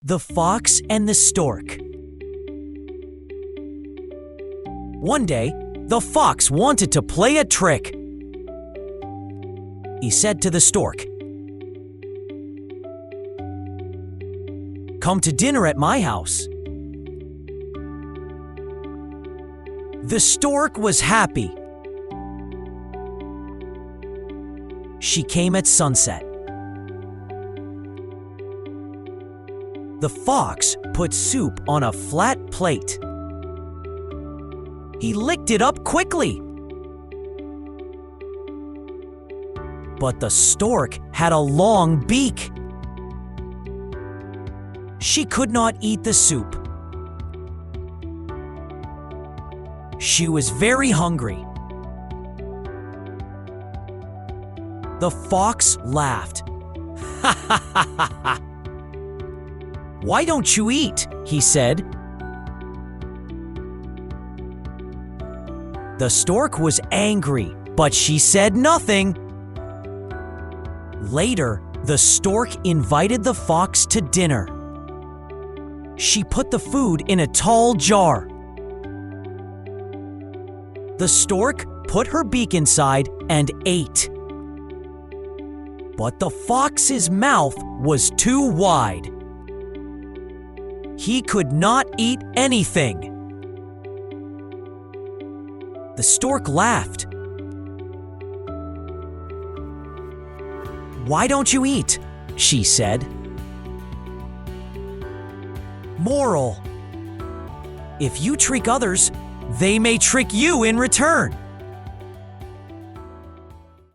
The Fox and the Stork. One day, the fox wanted to play a trick. He said to the stork, "Come to dinner at my house." The stork was happy. She came at sunset. The fox put soup on a flat plate. He licked it up quickly. But the stork had a long beak. She could not eat the soup. She was very hungry. The fox laughed. "Ha ha ha ha ha! Why don't you eat?" he said. The stork was angry, but she said nothing. Later, the stork invited the fox to dinner. She put the food in a tall jar. The stork put her beak inside and ate. But the fox's mouth was too wide. He could not eat anything. The stork laughed. "Why don't you eat?" she said. Moral: if you trick others, they may trick you in return.